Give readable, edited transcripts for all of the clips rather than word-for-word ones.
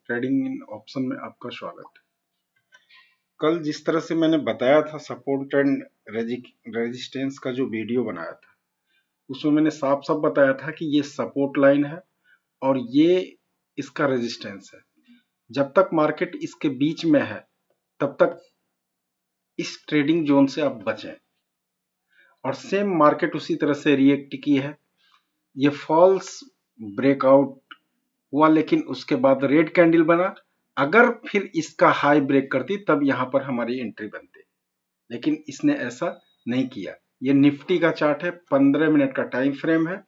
Trading in option में आपका स्वागत है। कल जिस तरह से मैंने बताया था सपोर्ट एंड रेजिस्टेंस का जो वीडियो बनाया था, उसमें मैंने साफ साफ बताया था कि ये सपोर्ट लाइन है और ये इसका रेजिस्टेंस है। जब तक मार्केट इसके बीच में है तब तक इस ट्रेडिंग जोन से आप बचें। और सेम मार्केट उसी तरह से रिएक्ट की है। ये फॉल्स ब्रेकआउट हुआ, लेकिन उसके बाद रेड कैंडल बना। अगर फिर इसका हाई ब्रेक करती तब यहां पर हमारी एंट्री बनती, लेकिन इसने ऐसा नहीं किया। ये निफ्टी का चार्ट है, 15 मिनट का टाइम फ्रेम है,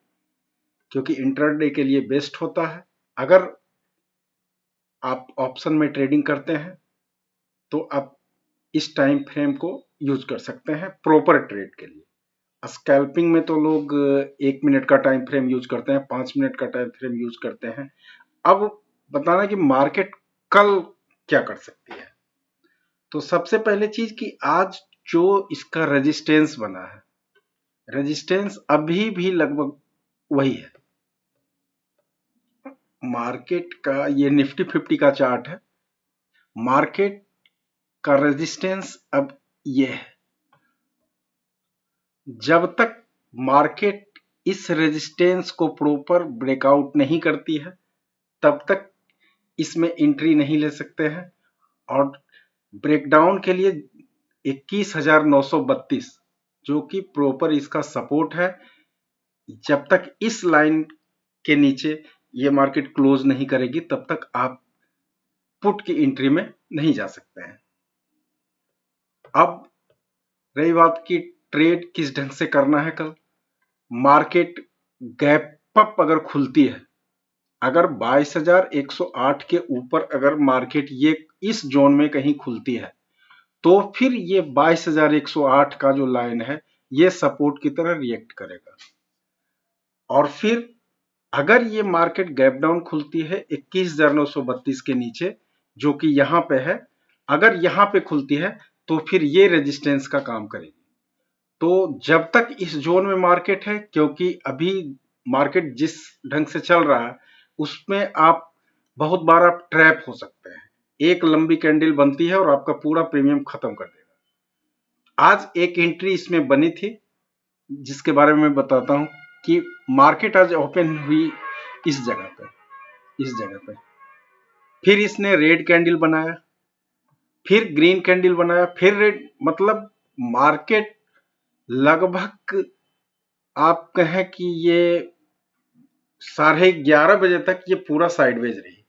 क्योंकि इंट्राडे के लिए बेस्ट होता है। अगर आप ऑप्शन में ट्रेडिंग करते हैं तो आप इस टाइम फ्रेम को यूज कर सकते हैं प्रॉपर ट्रेड के लिए। स्कैल्पिंग में तो लोग 1 मिनट का टाइम फ्रेम यूज करते हैं, 5 मिनट का टाइम फ्रेम यूज करते हैं। अब बताना कि मार्केट कल क्या कर सकती है। तो सबसे पहले चीज कि आज जो इसका रेजिस्टेंस बना है, रेजिस्टेंस अभी भी लगभग वही है। मार्केट का ये निफ्टी 50 का चार्ट है। मार्केट का रेजिस्टेंस अब ये है। जब तक मार्केट इस रेजिस्टेंस को प्रॉपर ब्रेकआउट नहीं करती है तब तक इसमें एंट्री नहीं ले सकते हैं। और ब्रेकडाउन के लिए 21,932 जो कि प्रॉपर इसका सपोर्ट है, जब तक इस लाइन के नीचे ये मार्केट क्लोज नहीं करेगी तब तक आप पुट की एंट्री में नहीं जा सकते हैं। अब रही बात की ट्रेड किस ढंग से करना है कल। मार्केट गैप अप अगर खुलती है, अगर 22,108 के ऊपर अगर मार्केट ये इस जोन में कहीं खुलती है तो फिर ये 22,108 का जो लाइन है ये सपोर्ट की तरह रिएक्ट करेगा। और फिर अगर ये मार्केट गैप डाउन खुलती है 21,932 के नीचे, जो कि यहां पे है, अगर यहां पे खुलती है तो फिर ये रेजिस्टेंस का काम करेगी। तो जब तक इस जोन में मार्केट है, क्योंकि अभी मार्केट जिस ढंग से चल रहा है उसमें आप बहुत बार आप ट्रैप हो सकते हैं। एक लंबी कैंडल बनती है और आपका पूरा प्रीमियम खत्म कर देगा। आज एक एंट्री इसमें बनी थी जिसके बारे में बताता हूं कि मार्केट आज ओपन हुई इस जगह पे, फिर इसने रेड कैंडल बनाया, फिर ग्रीन कैंडल बनाया, फिर रेड। मतलब मार्केट लगभग आप कहें कि ये 11:30 बजे तक ये पूरा साइडवेज रही।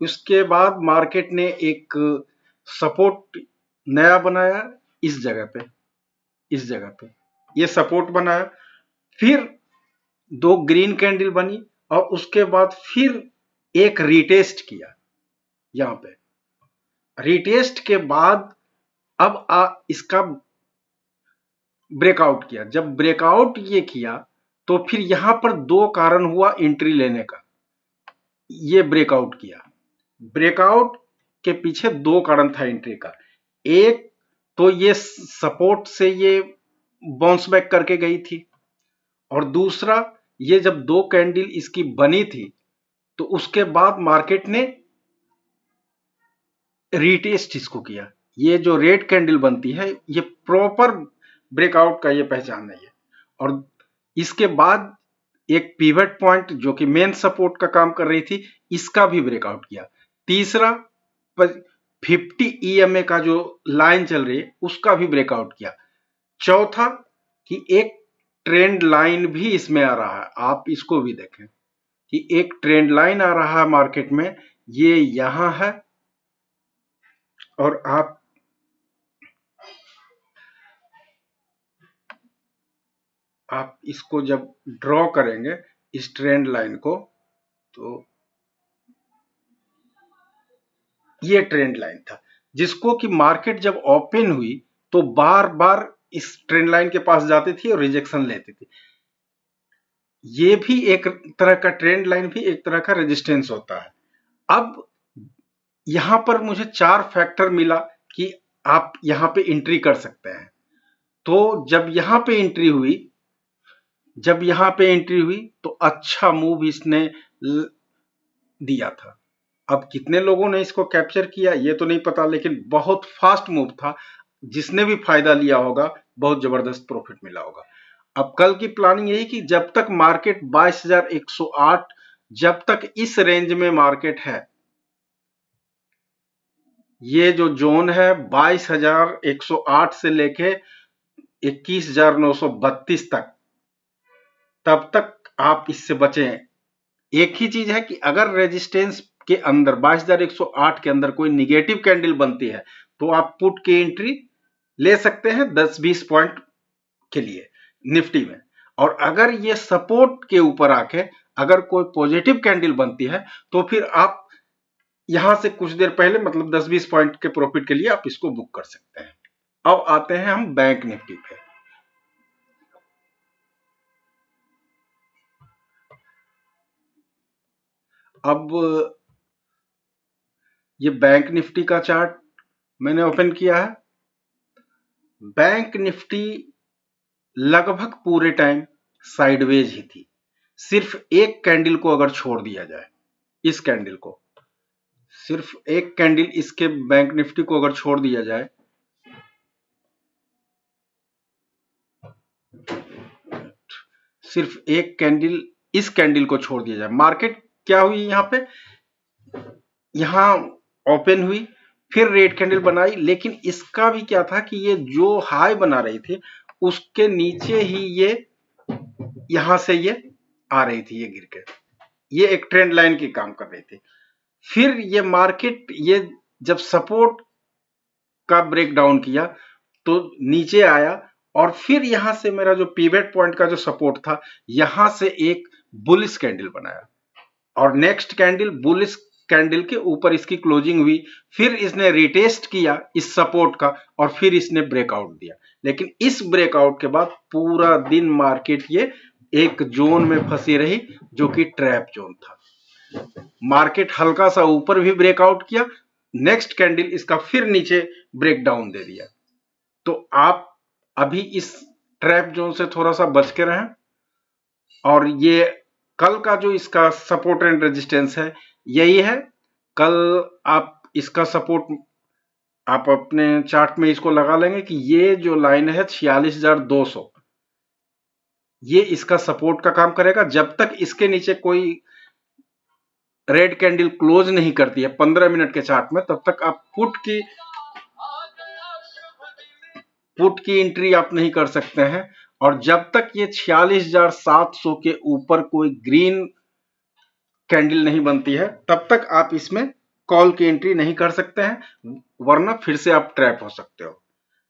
उसके बाद मार्केट ने एक सपोर्ट नया बनाया इस जगह पे ये सपोर्ट बनाया, फिर 2 ग्रीन कैंडल बनी और उसके बाद फिर एक रीटेस्ट किया। यहां पे रीटेस्ट के बाद अब इसका ब्रेकआउट किया। जब ब्रेकआउट ये किया तो फिर यहां पर 2 कारण हुआ एंट्री लेने का। ये ब्रेकआउट किया, ब्रेकआउट के पीछे 2 कारण था एंट्री का। एक तो ये सपोर्ट से ये बाउंस बैक करके गई थी, और दूसरा ये जब 2 कैंडल इसकी बनी थी तो उसके बाद मार्केट ने रीटेस्ट इसको किया। ये जो रेड कैंडल बनती है ये प्रॉपर ब्रेकआउट का ये पहचान नहीं है। और इसके बाद एक पिवट पॉइंट जो कि मेन सपोर्ट का काम कर रही थी, इसका भी ब्रेकआउट किया। तीसरा 50 EMA का जो लाइन चल रही है उसका भी ब्रेकआउट किया। चौथा कि एक ट्रेंड लाइन भी इसमें आ रहा है। आप इसको भी देखें कि एक ट्रेंड लाइन आ रहा है मार्केट में, ये यहां है। और आप इसको जब ड्रॉ करेंगे इस ट्रेंड लाइन को, तो ये ट्रेंड लाइन था जिसको कि मार्केट जब ओपन हुई तो बार बार इस ट्रेंड लाइन के पास जाती थी और रिजेक्शन लेती थी। ये भी एक तरह का ट्रेंड लाइन भी एक तरह का रेजिस्टेंस होता है। अब यहां पर मुझे 4 फैक्टर मिला कि आप यहां पे एंट्री कर सकते हैं। तो जब यहां पे एंट्री हुई तो अच्छा मूव इसने दिया था। अब कितने लोगों ने इसको कैप्चर किया ये तो नहीं पता, लेकिन बहुत फास्ट मूव था। जिसने भी फायदा लिया होगा बहुत जबरदस्त प्रॉफिट मिला होगा। अब कल की प्लानिंग यही कि जब तक मार्केट 22,108, जब तक इस रेंज में मार्केट है, ये जो जोन है 22,108 से लेके 21,932 तक, तब तक आप इससे बचें। एक ही चीज है कि अगर रेजिस्टेंस के अंदर 22,108 के अंदर कोई निगेटिव कैंडल बनती है तो आप पुट की एंट्री ले सकते हैं 10-20 पॉइंट के लिए निफ्टी में। और अगर ये सपोर्ट के ऊपर आके अगर कोई पॉजिटिव कैंडल बनती है तो फिर आप यहां से कुछ देर पहले मतलब 10-20 पॉइंट के प्रॉफिट के लिए आप इसको बुक कर सकते हैं। अब आते हैं हम बैंक निफ्टी पे। अब ये बैंक निफ्टी का चार्ट मैंने ओपन किया है। बैंक निफ्टी लगभग पूरे टाइम साइडवेज ही थी। सिर्फ एक कैंडल को अगर छोड़ दिया जाए, इस कैंडल को, सिर्फ एक कैंडल इसके बैंक निफ्टी को अगर छोड़ दिया जाए, सिर्फ एक कैंडल इस कैंडल को छोड़ दिया जाए, मार्केट क्या हुई यहां पे, यहां ओपन हुई, फिर रेड कैंडल बनाई, लेकिन इसका भी क्या था कि ये जो हाई बना रही थी उसके नीचे ही ये यहां से ये आ रही थी, ये गिर के, ये एक ट्रेंड लाइन की काम कर रही थी। फिर ये मार्केट ये जब सपोर्ट का ब्रेक डाउन किया तो नीचे आया, और फिर यहां से मेरा जो पिवट पॉइंट का जो सपोर्ट था, यहां से एक बुलिश कैंडल बनाया, और नेक्स्ट कैंडल बुलिश कैंडल के ऊपर इसकी क्लोजिंग हुई। फिर इसने रिटेस्ट किया इस सपोर्ट का और फिर इसने ब्रेकआउट दिया। लेकिन इस ब्रेकआउट के बाद पूरा दिन मार्केट ये एक जोन में फंसी रही जो कि ट्रैप जोन था। मार्केट हल्का सा ऊपर भी ब्रेकआउट किया, नेक्स्ट कैंडल इसका फिर नीचे ब्रेक डाउन दे दिया। तो आप अभी इस ट्रैप जोन से थोड़ा सा बच के रहें। और ये कल का जो इसका सपोर्ट एंड रेजिस्टेंस है यही है। कल आप इसका सपोर्ट आप अपने चार्ट में इसको लगा लेंगे कि ये जो लाइन है 46,200, ये इसका सपोर्ट का काम करेगा। जब तक इसके नीचे कोई रेड कैंडल क्लोज नहीं करती है 15 मिनट के चार्ट में, तब तक आप पुट की एंट्री आप नहीं कर सकते हैं। और जब तक ये 46,700 के ऊपर कोई ग्रीन कैंडल नहीं बनती है तब तक आप इसमें कॉल की एंट्री नहीं कर सकते हैं, वरना फिर से आप ट्रैप हो सकते हो।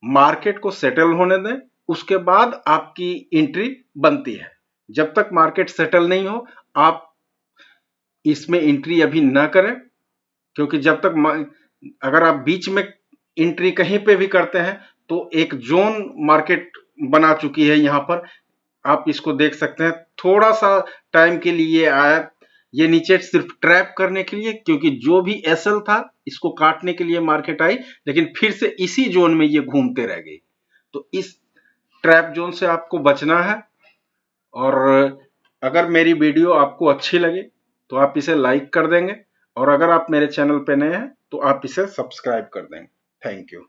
मार्केट को सेटल होने दें, उसके बाद आपकी एंट्री बनती है। जब तक मार्केट सेटल नहीं हो आप इसमें एंट्री अभी ना करें, क्योंकि जब तक अगर आप बीच में एंट्री कहीं पे भी करते हैं तो एक जोन मार्केट बना चुकी है। यहां पर आप इसको देख सकते हैं, थोड़ा सा टाइम के लिए आया ये नीचे सिर्फ ट्रैप करने के लिए, क्योंकि जो भी एसएल था इसको काटने के लिए मार्केट आई, लेकिन फिर से इसी जोन में ये घूमते रह गई। तो इस ट्रैप जोन से आपको बचना है। और अगर मेरी वीडियो आपको अच्छी लगे तो आप इसे लाइक कर देंगे, और अगर आप मेरे चैनल पे नए हैं तो आप इसे सब्सक्राइब कर देंगे। Thank you.